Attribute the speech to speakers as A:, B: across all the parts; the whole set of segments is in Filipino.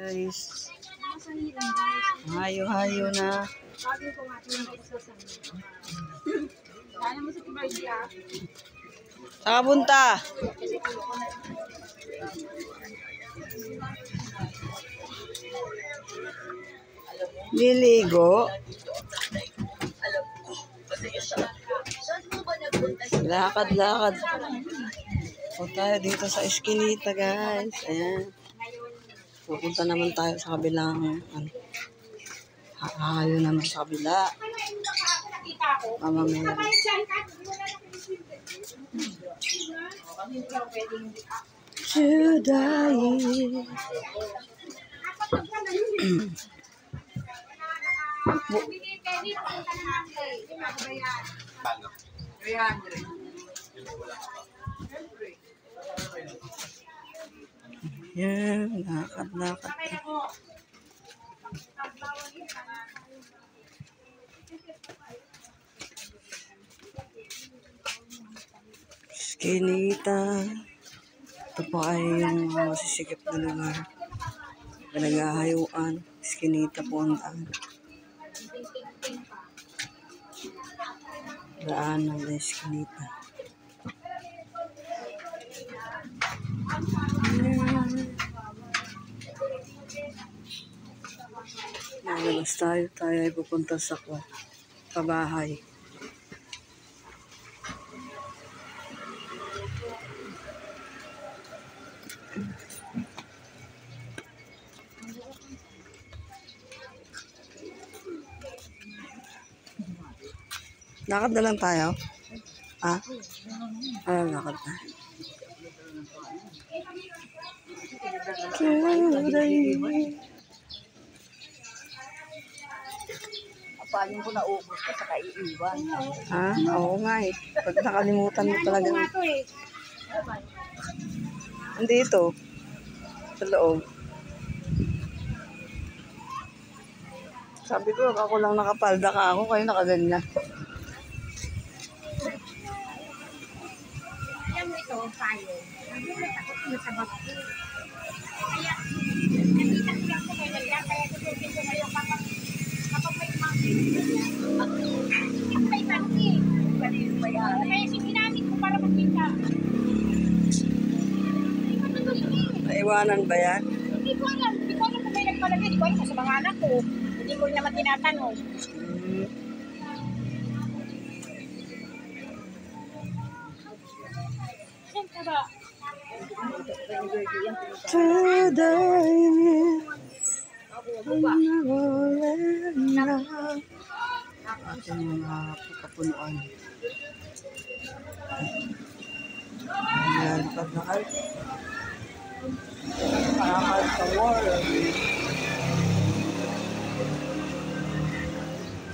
A: guys. Hayo-hayo na. Saka punta. Liligo. Lakad-lakad. So tayo dito sa Eskinita guys. Ayan. Pupunta naman tayo sa kabilang hayo naman sa kabila. Mamamaya. Should I? Yan, lakad-lakad. Eskinita. Ito po ay yung masisikip na lugar. Pinag-ahayuan. Eskinita po ang daan. Daan ng Eskinita. Nalabas tayo ay pupunta sa pabahay. Lakad na lang tayo. Ah? Lakad na.
B: Paano ko naubos ko sa kaiiwan?
A: Ha? Oo nga eh. Pag nakalimutan mo talaga. Dito. Sa loob. Sabi ko, ako lang nakapalda ka ako, kayo nakaganyan.
B: Alam mo ito, tayo. Nagulat ako sa bago. Kaya, nakita ko lang ko kaya tutupin ko ngayon kapag may may tanki. Kaya ginamit ko para makita.
A: Naiwanan ba yan?
B: Hindi ko alam. Hindi ko alam kung may nagpalagay. Hindi ko alam sa mga anak ko. Hindi ko naman tinatanong. Saan ka ba?
A: Today, ating mga kapunuan. Ayan, pagkakal. Pakakal sa wall.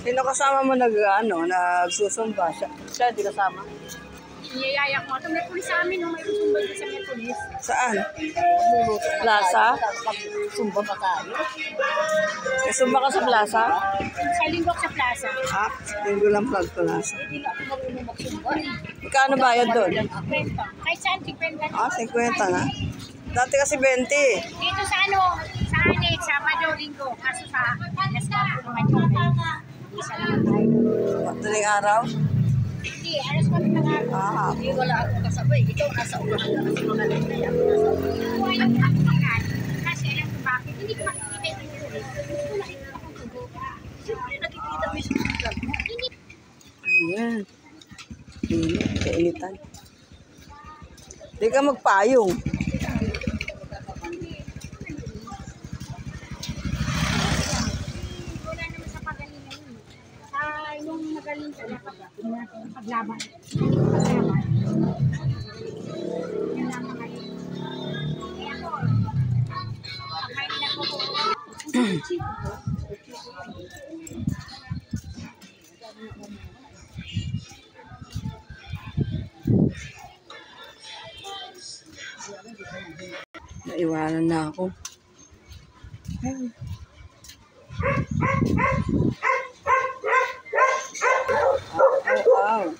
A: Sino kasama mo nagsusumba? Siya, di kasama?
B: Iyayak mo. Ito may pulis sa amin. May susumbay sa may pulis.
A: Saan? Plaza?
B: Sumba pa tayo.
A: Sumba ka sa plaza?
B: Sa linggo sa plaza.
A: Ah, linggo lang pag plaza.
B: Hindi na ako marunong magsumba.
A: Magkano bayad doon?
B: Kahit saan, 50 na.
A: Ah, 50 na. Dati kasi 20.
B: Dito sa sa Anik, Sabado, Linggo. Kaso sa Nascapo naman yung isa lang tayo.
A: Madaling araw?
B: Hindi, alas kami ng araw.
A: Ah,
B: Hindi, wala akong kasabay. Ikaw nasa unahan na kasi mga nila. Ako nasa unahan. Buhay ang pagkakan. Kasi alam ko bakit. Hindi ko makikita yung tulis. Hindi ko nakikita kung tubo. Siyempre nakikita mo yung susunod. Hindi.
A: ayan. Kainitan. Hindi ka magpayong.
B: Wala naman sa pagalingan yun. Yung magaling sa paglaban. Yan lang magaling. Kaya ko, pag may nagkukuha,
A: Naiwanan na ako. Wow.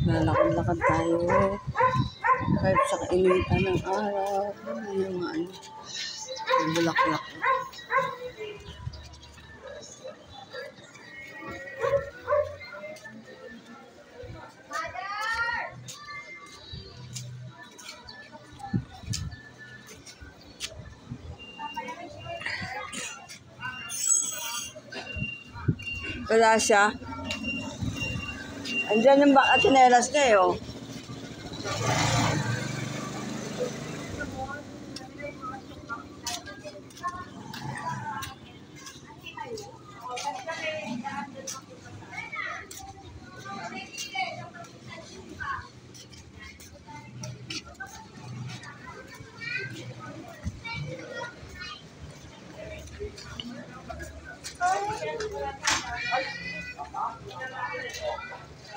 A: Lalakad-lakad tayo. Kahit sa kainitan ng araw. Yung mga ano. Yung bulaklak. Wala siya. Andiyan yung atinelas niya eh, oh.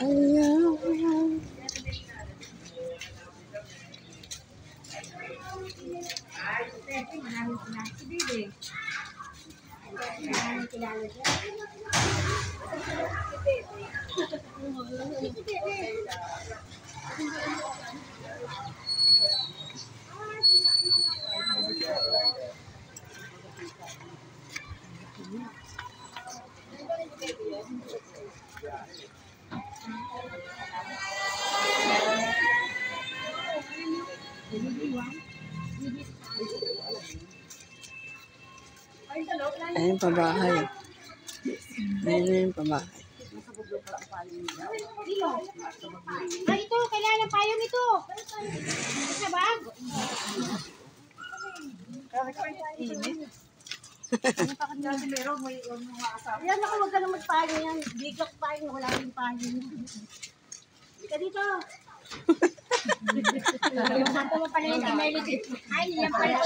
A: Ayan. Ayun pa bahay. Ayun pa bahay.
B: Ah, ito, kailangan ng payo nito. Isa ba? Yan ako, huwag ka na magpayo yan. Bigak payo, wala rin payo. Ika dito. Sapo mo pala yung melody. Ay, yan pala.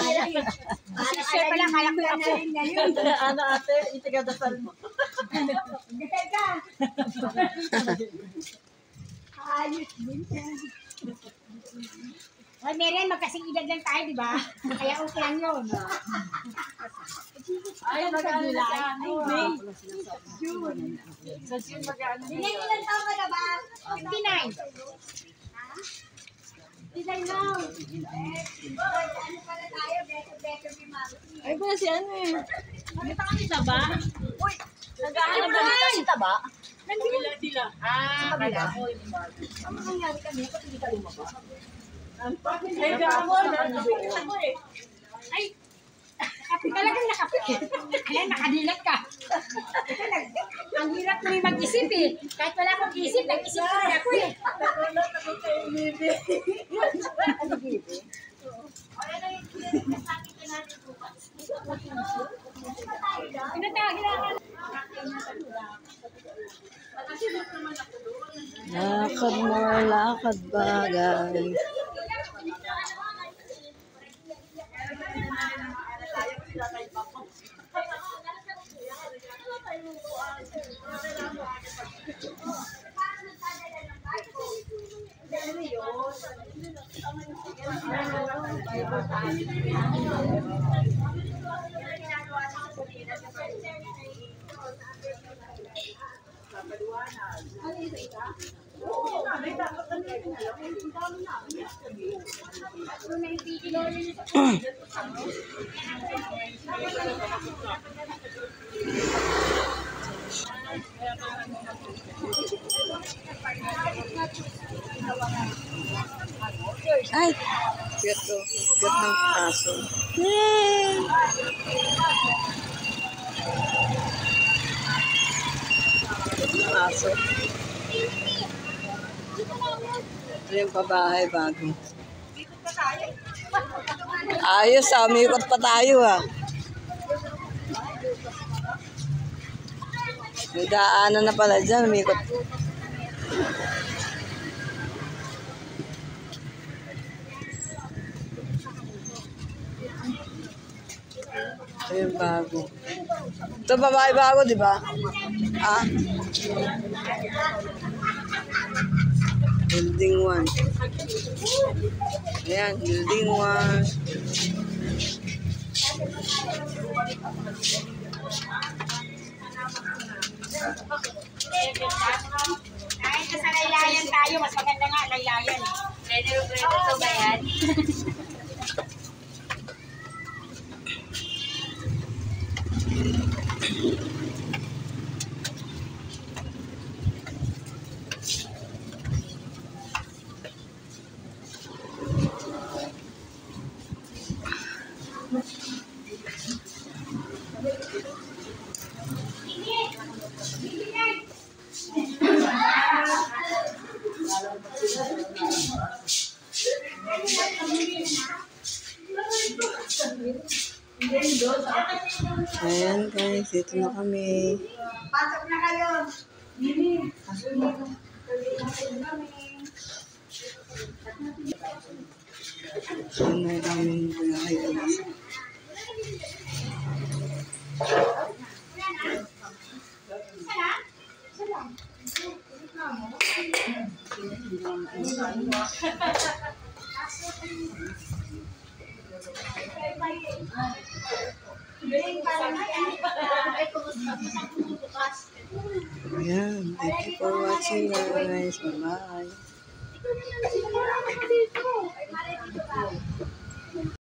B: Share pala, kala ko ako.
A: Ano ate, itigadasal mo.
B: Teka. Ayos din yan. Ay, Merian, magkasing edad lang tayo, di ba? Kaya okay lang yun.
A: Ay, mag-ano na sa ano.
B: May.
A: June. Sa June mag-ano.
B: Ilan taon ka na ba? 59. 59 now. Ano pala tayo? Better be mami.
A: Ay, ba si ano eh.
B: Nakita ka ni Taba? Uy!
A: Nag-aano ba dito si Taba?
B: Nandito sila.
A: Ah,
B: Kabila. Ano nangyari kami? Ba't hindi ka lumabas?
A: Ay, gawon.
B: Ay! Kapit talagang nakapit. Ayan, nakadilat ka. Ang hirap mo rin mag-isip eh. Kahit wala akong isip, nag-isip ko rin ako eh. Ano bibi? Pinatawag na ako.
A: Lakad mo, lakad bagay. Ay, cute to. Cute ng aso. Yay! Cute ng aso. Ito yung pabahay bago. Ayos ah, umikot pa tayo ah. May daanan na pala dyan, umikot. Ito yung bago. Ito babae bago, di ba? Ah? Building 1. Ayan, building 1.
B: Kahit sa laylayan tayo, mas maganda nga laylayan. Pwede ba yan?
A: Ayan guys, dito na kami.
B: Pasok na kayo.
A: Ayan na namin buhay guys. Ayan, thank you for watching guys. Bye-bye.